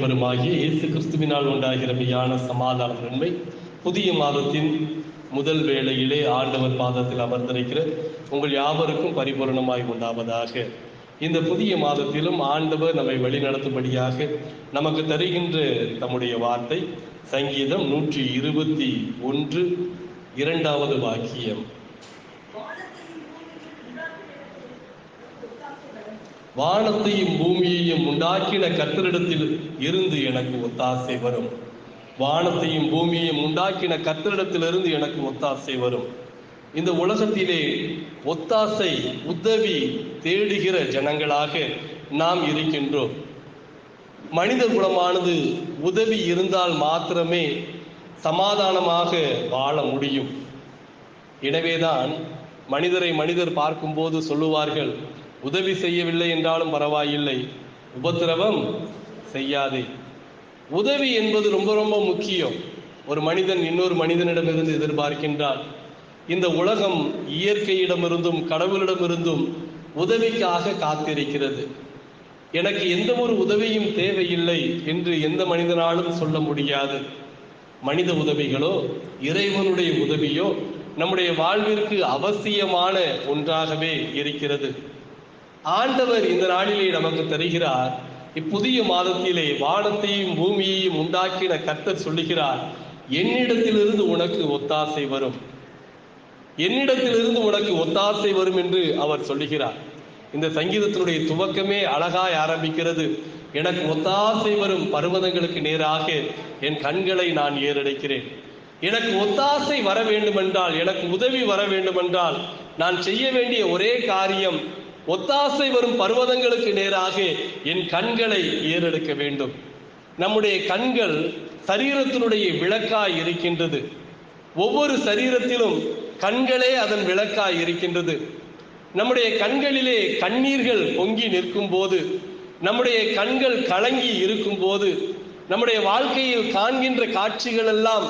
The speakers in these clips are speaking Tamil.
பெருமாகிய இயேசு கிறிஸ்துவினால் உண்டாகிற மெய்யான சமாதானம் நன்மை புதிய மாதத்தின் முதல் வேளையிலே ஆண்டவர் பாதத்தில் அமர்ந்திருக்கிற உங்கள் யாவருக்கும் பரிபூரணமாய் உண்டாவதாக. இந்த புதிய மாதத்திலும் ஆண்டவர் நம்மை வழிநடத்தும்படியாக நமக்கு தருகின்ற தம்முடைய வார்த்தை சங்கீதம் 121 2வது வாக்கியம். வானத்தையும் பூமியையும் உண்டாக்கின கர்த்தரிடத்தில் இருந்து எனக்கு ஒத்தாசை வரும். வானத்தையும் பூமியையும் உண்டாக்கின கர்த்தரிடத்திலிருந்து எனக்கு ஒத்தாசை வரும். இந்த உலகத்திலே ஒத்தாசை உதவி தேடுகிற ஜனங்களாக நாம் இருக்கின்றோம். மனித குலமானது உதவி இருந்தால் மாத்திரமே சமாதானமாக வாழ முடியும். எனவேதான் மனிதரை மனிதர் பார்க்கும்போது சொல்லுவார்கள், உதவி செய்யவில்லை என்றாலும் பரவாயில்லை, உபத்திரவம் செய்யாதே. உதவி என்பது ரொம்ப ரொம்ப முக்கியம். ஒரு மனிதன் இன்னொரு மனிதனிடமிருந்து எதிர்பார்க்கின்றான். இந்த உலகம் இயற்கையிடமிருந்தும் கடவுளிடமிருந்தும் உதவிக்காக காத்திருக்கிறது. எனக்கு எந்த ஒரு உதவியும் தேவையில்லை என்று எந்த மனிதனாலும் சொல்ல முடியாது. மனித உதவிகளோ இறைவனுடைய உதவியோ நம்முடைய வாழ்விற்கு அவசியமான ஒன்றாகவே இருக்கிறது. ஆண்டவர் இந்த நாளிலே நமக்கு தருகிறார். இப்புதிய மாதத்திலே வானத்தையும் பூமியையும் உண்டாக்கின கர்த்தர் சொல்லுகிறார், என்னிடத்திலிருந்து உனக்கு ஒத்தாசை வரும், என்னிடத்திலிருந்து உனக்கு ஒத்தாசை வரும் என்று அவர் சொல்லுகிறார். இந்த சங்கீதத்தினுடைய துவக்கமே அழகாய் ஆரம்பிக்கிறது. எனக்கு ஒத்தாசை வரும் பர்வதங்களுக்கு நேராக என் கண்களை நான் ஏறெடுக்கிறேன். எனக்கு ஒத்தாசை வர வேண்டுமென்றால், எனக்கு உதவி வர வேண்டுமென்றால் நான் செய்ய வேண்டிய ஒரே காரியம், ஒத்தாசை வரும் பர்வதங்களுக்கு நேராக என் கண்களை ஏறெடுக்க வேண்டும். நம்முடைய கண்கள் சரீரத்தினுடைய விளக்காய் இருக்கின்றது. ஒவ்வொரு சரீரத்திலும் கண்களே அதன் விளக்காய் இருக்கின்றது. நம்முடைய கண்களிலே கண்ணீர்கள் பொங்கி நிற்கும் போது, நம்முடைய கண்கள் கலங்கி இருக்கும் போது, நம்முடைய வாழ்க்கையில் காண்கின்ற காட்சிகள் எல்லாம்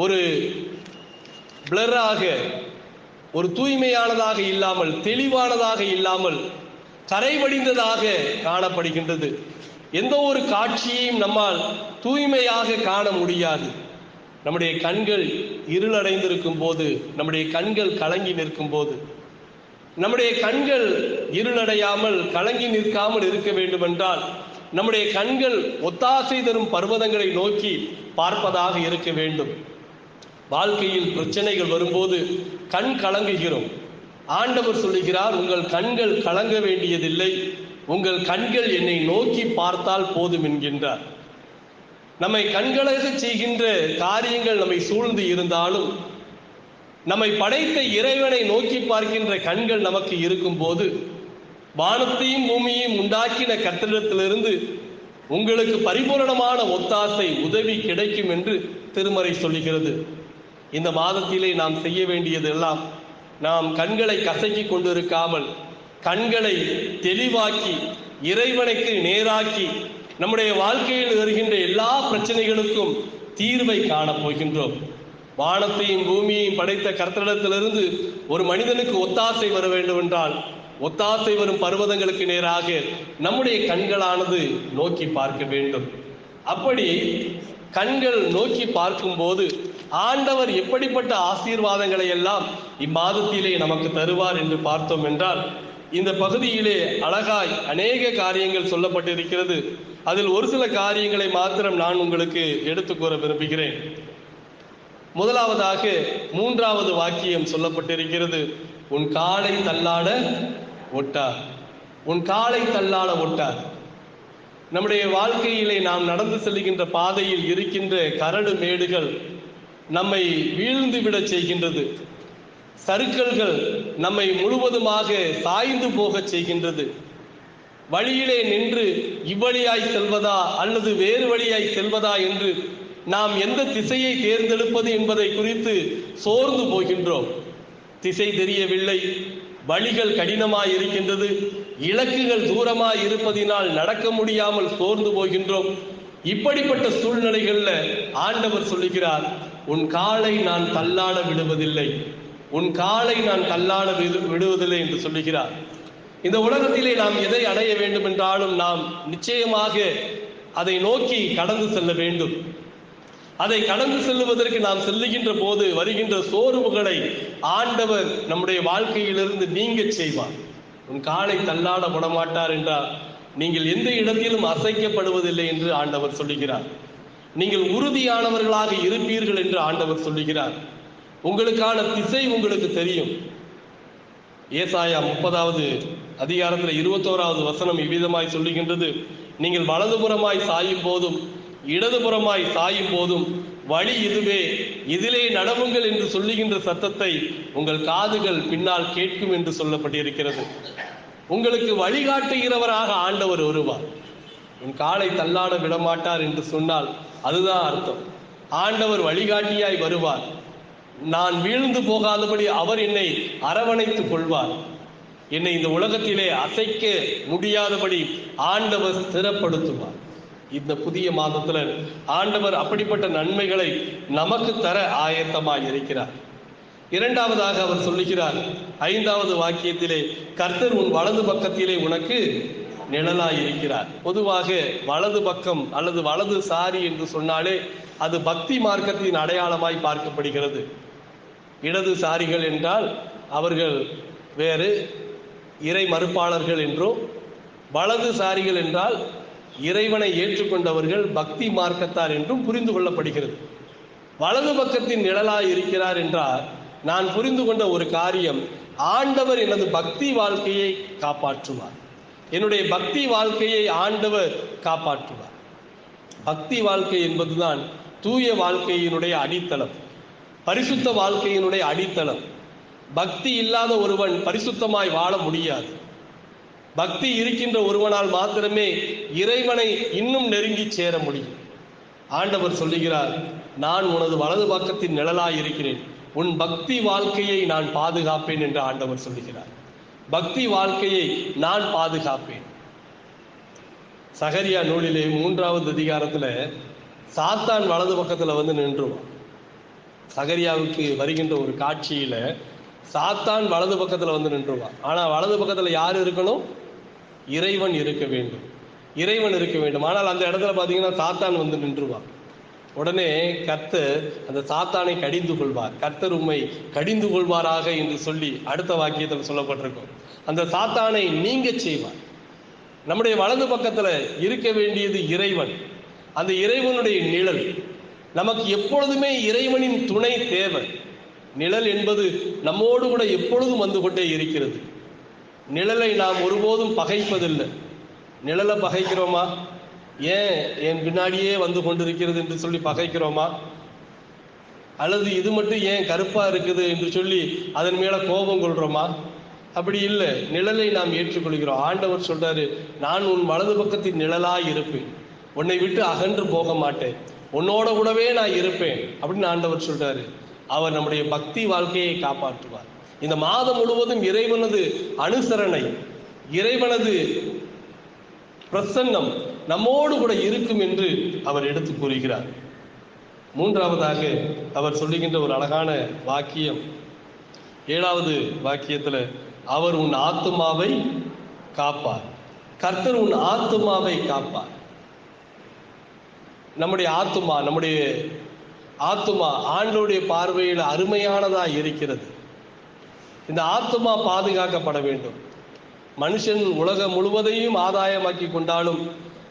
ஒரு பிளராக, ஒரு தூய்மையானதாக இல்லாமல், தெளிவானதாக இல்லாமல், கரைவடிந்ததாக காணப்படுகின்றது. எந்த ஒரு காட்சியையும் நம்மால் தூய்மையாக காண முடியாது. நம்முடைய கண்கள் இருளடைந்திருக்கும் போது, நம்முடைய கண்கள் கலங்கி நிற்கும் போது, நம்முடைய கண்கள் இருளடையாமல் கலங்கி நிற்காமல் இருக்க வேண்டுமென்றால் நம்முடைய கண்கள் ஒத்தாசை தரும் பர்வதங்களை நோக்கி பார்ப்பதாக இருக்க வேண்டும். வாழ்க்கையில் பிரச்சனைகள் வரும்போது கண் கலங்குகிறோம். ஆண்டவர் சொல்லுகிறார், உங்கள் கண்கள் கலங்க வேண்டியதில்லை, உங்கள் கண்கள் என்னை நோக்கி பார்த்தால் போதும் என்கின்றார். நம்மை கண்கலக செய்கின்ற காரியங்கள் நம்மை சூழ்ந்து இருந்தாலும், நம்மை படைத்த இறைவனை நோக்கி பார்க்கின்ற கண்கள் நமக்கு இருக்கும் போது, வானத்தையும் பூமியையும் உண்டாக்கின கர்த்தரிடத்திலிருந்து உங்களுக்கு பரிபூரணமான ஒத்தாசை உதவி கிடைக்கும் என்று திருமறை சொல்லுகிறது. இந்த மாதத்திலே நாம் செய்ய வேண்டியதெல்லாம், நாம் கண்களை கசக்கி கொண்டிருக்காமல் கண்களை தெளிவாக்கி இறைவனுக்கு நேராக்கி நம்முடைய வாழ்க்கையில் வருகின்ற எல்லா பிரச்சனைகளுக்கும் தீர்வை காணப்போகின்றோம். வானத்தையும் பூமியையும் படைத்த கர்த்தரிடத்திலிருந்து ஒரு மனிதனுக்கு ஒத்தாசை வர வேண்டும் என்றால், ஒத்தாசை வரும் பர்வதங்களுக்கு நேராக நம்முடைய கண்களானது நோக்கி பார்க்க வேண்டும். அப்படி கண்கள் நோக்கி பார்க்கும்போது ஆண்டவர் எப்படிப்பட்ட ஆசீர்வாதங்களை எல்லாம் இம்மாதத்திலே நமக்கு தருவார் என்று பார்த்தோம் என்றால், இந்த பகுதியிலே அழகாய் அநேக காரியங்கள் சொல்லப்பட்டிருக்கிறது. அதில் ஒரு சில காரியங்களை மாத்திரம் நான் உங்களுக்கு எடுத்துக் கூற விரும்புகிறேன். முதலாவதாக 3வது வாக்கியம் சொல்லப்பட்டிருக்கிறது, உன் காலை தள்ளாட ஒட்டார். உன் காலை தள்ளாட ஒட்டார். நம்முடைய வாழ்க்கையிலே நாம் நடந்து செல்கின்ற பாதையில் இருக்கின்ற கரடு மேடுகள் நம்மை வீழ்ந்து விட செய்கின்றது. சறுக்கல்கள் நம்மை முழுவதுமாக சாய்ந்து போக செய்கின்றது. வழியிலே நின்று இவ்வழியாய் செல்வதா அல்லது வேறு வழியாய் செல்வதா என்று நாம் எந்த திசையை தேர்ந்தெடுப்பது என்பதை குறித்து சோர்ந்து போகின்றோம். திசை தெரியவில்லை, வழிகள் கடினமாய் இருக்கின்றது, இலக்குகள் தூரமாய் இருப்பதினால் நடக்க முடியாமல் சோர்ந்து போகின்றோம். இப்படிப்பட்ட சூழ்நிலைகள்ல ஆண்டவர் சொல்லுகிறார், உன் காலை நான் தள்ளாட விடுவதில்லை, உன் காலை நான் தள்ளாட விடுவதில்லை என்று சொல்லுகிறார். இந்த உலகத்திலே நாம் எதை அடைய வேண்டும் என்றாலும் நாம் நிச்சயமாக அதை நோக்கி கடந்து செல்ல வேண்டும். அதை கடந்து செல்லுவதற்கு நாம் செல்லுகின்ற போது வருகின்ற சோர்வுகளை ஆண்டவர் நம்முடைய வாழ்க்கையிலிருந்து நீங்க செய்வார். உன் காலை தள்ளாட விடமாட்டார் என்றால் நீங்கள் எந்த இடத்திலும் அசைக்கப்படுவதில்லை என்று ஆண்டவர் சொல்லுகிறார். நீங்கள் உறுதியானவர்களாக இருப்பீர்கள் என்று ஆண்டவர் சொல்லுகிறார். உங்களுக்கான திசை உங்களுக்கு தெரியும். ஏசாயா 30வது அதிகாரத்தில் 21வது வசனம் இவ்விதமாய் சொல்லுகின்றது, நீங்கள் வலதுபுறமாய் சாயும் போதும் இடதுபுறமாய் சாயும் போதும் வழி இதுவே, இதிலே நடவுங்கள் என்று சொல்லுகின்ற சத்தத்தை உங்கள் காதுகள் பின்னால் கேட்கும் என்று சொல்லப்பட்டிருக்கிறது. உங்களுக்கு வழிகாட்டுகிறவராக ஆண்டவர் வருவார். உன் காலை தள்ளாட விடமாட்டார் என்று சொன்னால் அதுதான் அர்த்தம். ஆண்டவர் வழிகாட்டியாய் வருவார். நான் வீழ்ந்து போகாதபடி அவர் என்னை அரவணைத்துக் கொள்வார். என்னை இந்த உலகத்திலே அசைக்க முடியாதபடி ஆண்டவர் ஸ்திரப்படுத்துவார். இந்த புதிய மாதத்துல ஆண்டவர் அப்படிப்பட்ட நன்மைகளை நமக்கு தர ஆயத்தமாய் இருக்கிறார். இரண்டாவதாக அவர் சொல்லுகிறார் 5வது வாக்கியத்திலே, கர்த்தர் உன் வலது பக்கத்திலே உனக்கு நிழலாய் இருக்கிறார். பொதுவாக வலது பக்கம் அல்லது வலது சாரி என்று சொன்னாலே அது பக்தி மார்க்கத்தின் அடையாளமாய் பார்க்கப்படுகிறது. இடது சாரிகள் என்றால் அவர்கள் வேறு இறை மறுப்பாளர்கள் என்றும், வலது சாரிகள் என்றால் இறைவனை ஏற்றுக்கொண்டவர்கள் பக்தி மார்க்கத்தார் என்றும் புரிந்து கொள்ளப்படுகிறது. வலது பக்கத்தின் நிழலாய் இருக்கிறார் என்றால் நான் புரிந்து கொண்ட ஒரு காரியம், ஆண்டவர் எனது பக்தி வாழ்க்கையை காப்பாற்றுவார். என்னுடைய பக்தி வாழ்க்கையை ஆண்டவர் காப்பாற்றுவார். பக்தி வாழ்க்கை என்பதுதான் தூய வாழ்க்கையினுடைய அடித்தளம், பரிசுத்த வாழ்க்கையினுடைய அடித்தளம். பக்தி இல்லாத ஒருவன் பரிசுத்தமாய் வாழ முடியாது. பக்தி இருக்கின்ற ஒருவனால் மாத்திரமே இறைவனை இன்னும் நெருங்கி சேர முடியும். ஆண்டவர் சொல்லுகிறார், நான் உனது வலது பக்கத்தின் நிழலாய் இருக்கிறேன், உன் பக்தி வாழ்க்கையை நான் பாதுகாப்பேன் என்று ஆண்டவர் சொல்லுகிறார். பக்தி வாழ்க்கையை நான் பாதுகாப்பேன். சகரியா நூலிலே 3வது அதிகாரத்துல சாத்தான் வலது பக்கத்துல வந்து நின்றுவான். சகரியாவுக்கு வருகின்ற ஒரு காட்சியில சாத்தான் வலது பக்கத்துல வந்து நின்றுவான். ஆனா வலது பக்கத்துல யார் இருக்கணும்? இறைவன் இருக்க வேண்டும். இறைவன் இருக்க வேண்டும். ஆனால் அந்த இடத்துல பாத்தீங்கன்னா சாத்தான் வந்து நின்றுவான். உடனே கர்த்தர் அந்த சாத்தானை கடிந்து கொள்வார். கர்த்தர் உம்மை கடிந்து கொள்வாராக என்று சொல்லி அடுத்த வாக்கியத்தில் சொல்லப்பட்டிருக்கும். அந்த சாத்தானை நீங்க செய்வார். நம்முடைய வலது பக்கத்துல இருக்க வேண்டியது இறைவன். அந்த இறைவனுடைய நிழல் நமக்கு எப்பொழுதுமே இறைவனின் துணை தேவை. நிழல் என்பது நம்மோடு கூட எப்பொழுதும் வந்து கொண்டே இருக்கிறது. நிழலை நாம் ஒருபோதும் பகைப்பதில்லை. நிழலை பகைக்கிறோமா? ஏன் என் பின்னாடியே வந்து கொண்டிருக்கிறது என்று சொல்லி பகைக்கிறோமா? அல்லது இது மட்டும் ஏன் கருப்பா இருக்குது என்று சொல்லி அதன் மேல கோபம் கொள்றோமா? அப்படி இல்லை. நிழலை நாம் ஏற்றுக்கொள்கிறோம். ஆண்டவர் சொல்றாரு, நான் உன் வலது பக்கத்தின் நிழலாய் இருப்பேன், உன்னை விட்டு அகன்று போக மாட்டேன், உன்னோட கூடவே நான் இருப்பேன் அப்படின்னு ஆண்டவர் சொல்றாரு. அவர் நம்முடைய பக்தி வாழ்க்கையை காப்பாற்றுவார். இந்த மாதம் முழுவதும் இறைவனது அனுசரணை, இறைவனது பிரசன்னம் நம்மோடு கூட இருக்கும் என்று அவர் எடுத்து கூறுகிறார். மூன்றாவதாக அவர் சொல்லுகின்ற ஒரு அழகான வாக்கியம் 7வது வாக்கியத்துல, அவர் உன் ஆத்துமாவை காப்பார். கர்த்தர் உன் ஆத்துமாவை காப்பார். நம்முடைய ஆத்துமா ஆண்டவருடைய பார்வையில் அருமையானதா இருக்கிறது. இந்த ஆத்துமா பாதுகாக்கப்பட வேண்டும். மனுஷன் உலகம் முழுவதையும் ஆதாயமாக்கி கொண்டாலும்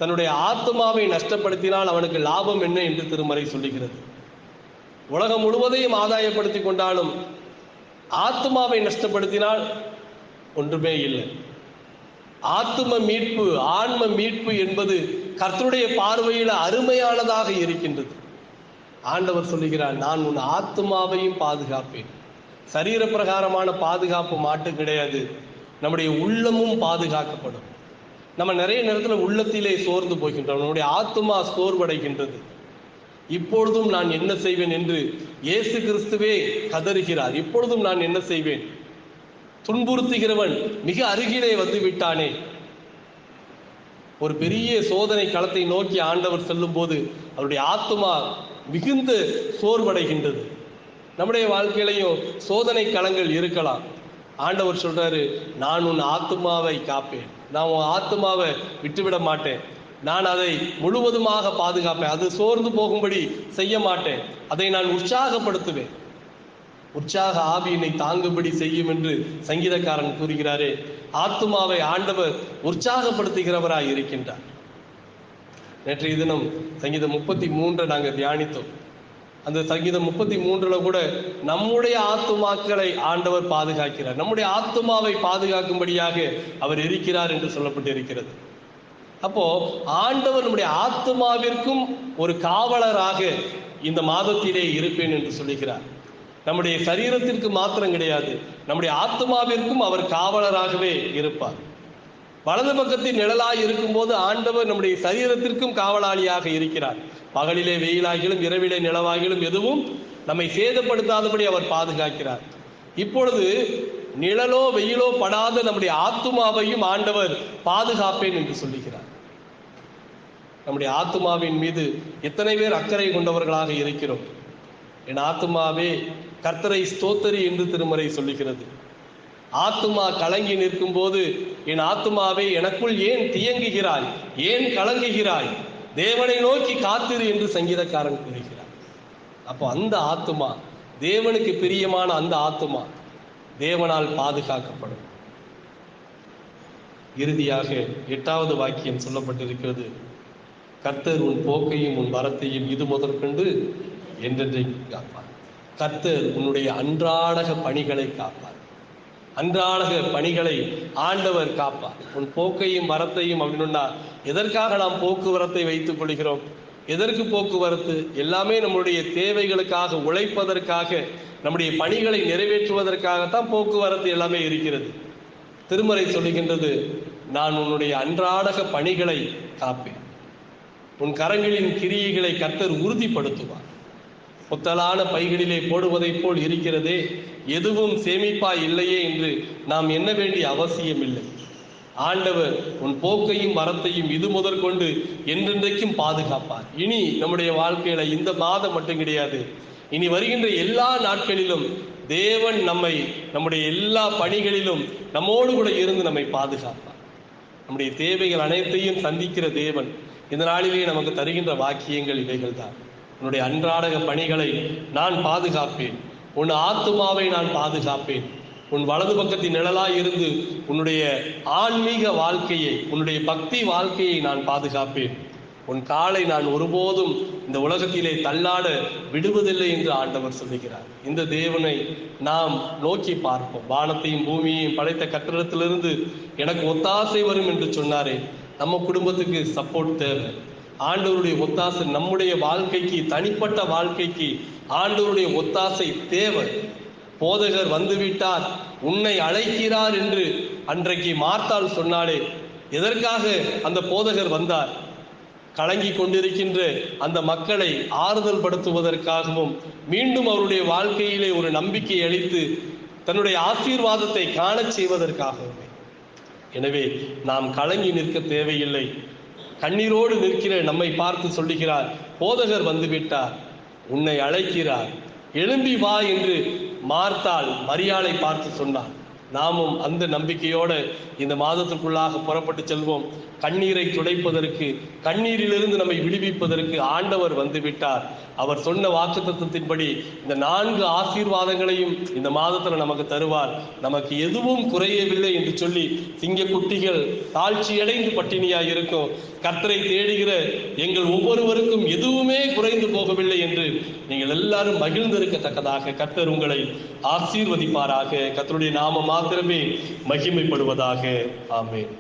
தன்னுடைய ஆத்துமாவை நஷ்டப்படுத்தினால் அவனுக்கு லாபம் என்ன என்று திருமறை சொல்லுகிறது. உலகம் முழுவதையும் ஆதாயப்படுத்தி கொண்டாலும் ஆத்துமாவை நஷ்டப்படுத்தினால் ஒன்றுமே இல்லை. ஆத்தும மீட்பு, ஆன்ம மீட்பு என்பது கர்த்தருடைய பார்வையில் அருமையானதாக இருக்கின்றது. ஆண்டவர் சொல்லுகிறார், நான் உன் ஆத்துமாவையும் பாதுகாப்பேன். சரீர பிரகாரமான பாதுகாப்பு மாட்டு கிடையாது, நம்முடைய உள்ளமும் பாதுகாக்கப்படும். நம்ம நிறைய நேரத்தில் உள்ளத்திலே சோர்ந்து போகின்றோம், நம்முடைய ஆத்துமா சோர்வடைகின்றது. இப்பொழுதும் நான் என்ன செய்வேன் என்று இயேசு கிறிஸ்துவே கதறுகிறார். இப்பொழுதும் நான் என்ன செய்வேன்? துன்புறுத்துகிறவன் மிக அருகிலே வந்து விட்டானே. ஒரு பெரிய சோதனை களத்தை நோக்கி ஆண்டவர் செல்லும் போது அவருடைய ஆத்துமா மிகுந்த சோர்வடைகின்றது. நம்முடைய வாழ்க்கையிலையும் சோதனை களங்கள் இருக்கலாம். ஆண்டவர் சொல்றாரு, நான் உன் ஆத்துமாவை காப்பேன், நான் உன் ஆத்துமாவை விட்டுவிட மாட்டேன். நான் அதை முழுவதுமாக பாதுகாப்பேன். அது சோர்ந்து போகும்படி செய்ய மாட்டேன். அதை நான் உற்சாகப்படுத்துவேன். உற்சாக ஆவியினை தாங்கும்படி செய்யும் என்று சங்கீதக்காரன் கூறுகிறாரே, ஆத்துமாவை ஆண்டவர் உற்சாகப்படுத்துகிறவராய் இருக்கின்றார். நேற்றைய தினம் சங்கீதம் 33 நாங்கள் தியானித்தோம். அந்த சங்கீதம் 33 கூட நம்முடைய ஆத்துமாக்களை ஆண்டவர் பாதுகாக்கிறார், நம்முடைய ஆத்துமாவை பாதுகாக்கும்படியாக அவர் இருக்கிறார் என்று சொல்லப்பட்டிருக்கிறது. அப்போ ஆண்டவர் நம்முடைய ஆத்துமாவிற்கும் ஒரு காவலராக இந்த மாதத்திலே இருப்பேன் என்று சொல்லுகிறார். நம்முடைய சரீரத்திற்கு மாத்திரம் கிடையாது, நம்முடைய ஆத்துமாவிற்கும் அவர் காவலராகவே இருப்பார். வலது பக்கத்தில் நிழலாய் இருக்கும் போது ஆண்டவர் நம்முடைய சரீரத்திற்கும் காவலாளியாக இருக்கிறார். பகலிலே வெயிலாகிலும் இரவிலே நிலவாகிலும் எதுவும் நம்மை சேதப்படுத்தாதபடி அவர் பாதுகாக்கிறார். இப்பொழுது நிழலோ வெயிலோ படாத நம்முடைய ஆத்துமாவையும் ஆண்டவர் பாதுகாப்பேன் என்று சொல்லுகிறார். நம்முடைய ஆத்துமாவின் மீது எத்தனை பேர் அக்கறை கொண்டவர்களாக இருக்கிறோம்? என் ஆத்துமாவே கர்த்தரை ஸ்தோத்தரி என்று திருமறை சொல்லுகிறது. ஆத்துமா கலங்கி நிற்கும் போது என் ஆத்துமாவே எனக்குள் ஏன் தியங்குகிறாய், ஏன் கலங்குகிறாய், தேவனை நோக்கி காத்திரு என்று சங்கீதக்காரன் கூறுகிறார். அப்போ அந்த ஆத்துமா, தேவனுக்கு பிரியமான அந்த ஆத்துமா தேவனால் பாதுகாக்கப்படும். இறுதியாக 8வது வாக்கியம் சொல்லப்பட்டிருக்கிறது, கர்த்தர் உன் போக்கையும் உன் வரத்தையும் இது முதற்கொண்டு என்றென்றைக்கு காப்பார். கர்த்தர் உன்னுடைய அன்றாடக பணிகளை காப்பார். அன்றாடக பணிகளை ஆண்டவர் காப்பார். உன் போக்கையும் வரத்தையும் அப்படின்னா எதற்காக நாம் போக்குவரத்தை வைத்துக் கொள்கிறோம்? எதற்கு போக்குவரத்து? எல்லாமே நம்முடைய தேவைகளுக்காக, உழைப்பதற்காக, நம்முடைய பணிகளை நிறைவேற்றுவதற்காகத்தான் போக்குவரத்து எல்லாமே இருக்கிறது. திருமறை சொல்லுகின்றது, நான் உன்னுடைய அன்றாடக பணிகளை காப்பேன். உன் கரங்களின் கிரியைகளை கர்த்தர் உறுதிப்படுத்துவார். புத்தலான பைகளிலே போடுவதை போல் இருக்கிறதே, எதுவும் சேமிப்பாய் இல்லையே என்று நாம் எண்ண வேண்டிய அவசியம் இல்லை. ஆண்டவர் உன் போக்கையும் வரத்தையும் இது முதற்கொண்டு என்றென்றைக்கும் பாதுகாப்பார். இனி நம்முடைய வாழ்க்கையில இந்த மாதம் மட்டும் கிடையாது, இனி வருகின்ற எல்லா நாட்களிலும் தேவன் நம்மை நம்முடைய எல்லா பணிகளிலும் நம்மோடு கூட இருந்து நம்மை பாதுகாப்பார். நம்முடைய தேவைகள் அனைத்தையும் சந்திக்கிற தேவன் இந்த நாளிலே நமக்கு தருகின்ற வாக்கியங்கள் இவைகள் தான். உன்னுடைய அன்றாடக பணிகளை நான் பாதுகாப்பேன், உன் ஆத்துமாவை நான் பாதுகாப்பேன், உன் வலது பக்கத்தின் நிழலாய் இருந்து உன்னுடைய ஆன்மீக வாழ்க்கையை, உன்னுடைய பக்தி வாழ்க்கையை நான் பாதுகாப்பேன், உன் காலை நான் ஒருபோதும் இந்த உலகத்திலே தள்ளாட விடுவதில்லை என்று ஆண்டவர் சொல்லுகிறார். இந்த தேவனை நாம் நோக்கி பார்ப்போம். வானத்தையும் பூமியையும் படைத்த கட்டிடத்திலிருந்து எனக்கு ஒத்தாசை வரும் என்று சொன்னாரே, நம்ம குடும்பத்துக்கு சப்போர்ட் தேவை. ஆண்டவருடைய ஒத்தாசை நம்முடைய வாழ்க்கைக்கு, தனிப்பட்ட வாழ்க்கைக்கு ஆண்டவருடைய ஒத்தாசை தேவை. போதகர் வந்துவிட்டார், உன்னை அழைக்கிறார் என்று அன்றைக்கு மார்த்தாள் சொன்னாலே, எதற்காக அந்த போதகர் வந்தார்? கலங்கி கொண்டிருக்கின்ற அந்த மக்களை ஆறுதல் படுத்துவதற்காகவும், மீண்டும் அவருடைய வாழ்க்கையிலே ஒரு நம்பிக்கை அளித்து தன்னுடைய ஆசீர்வாதத்தை காணச் செய்வதற்காகவே. எனவே நாம் கலங்கி நிற்க தேவையில்லை. கண்ணீரோடு நிற்கிற நம்மை பார்த்து சொல்லுகிறார், போதகர் வந்துவிட்டார், உன்னை அழைக்கிறார், எழும்பி வா என்று மார்த்தாள் மரியாளை பார்த்து சொன்னார். நாமும் அந்த நம்பிக்கையோடு இந்த மாதத்திற்குள்ளாக புறப்பட்டு செல்வோம். கண்ணீரை துடைப்பதற்கு, கண்ணீரிலிருந்து நம்மை விடுவிப்பதற்கு ஆண்டவர் வந்துவிட்டார். அவர் சொன்ன வாக்குத்தத்தத்தின்படி இந்த 4 ஆசீர்வாதங்களையும் இந்த மாதத்தில் நமக்கு தருவார். நமக்கு எதுவும் குறையவில்லை என்று சொல்லி சிங்கக்குட்டிகள் தாழ்ச்சியடைந்து பட்டினியாய் இருக்கும். கர்த்தரை தேடுகிற எங்கள் ஒவ்வொருவருக்கும் எதுவுமே குறைந்து போகவில்லை என்று நீங்கள் எல்லாரும் மகிழ்ந்திருக்கத்தக்கதாக கர்த்தர் உங்களை ஆசீர்வதிப்பாராக. கர்த்தருடைய நாமம் மாத்திரமே மகிமைப்படுவதாக. ஆமென்.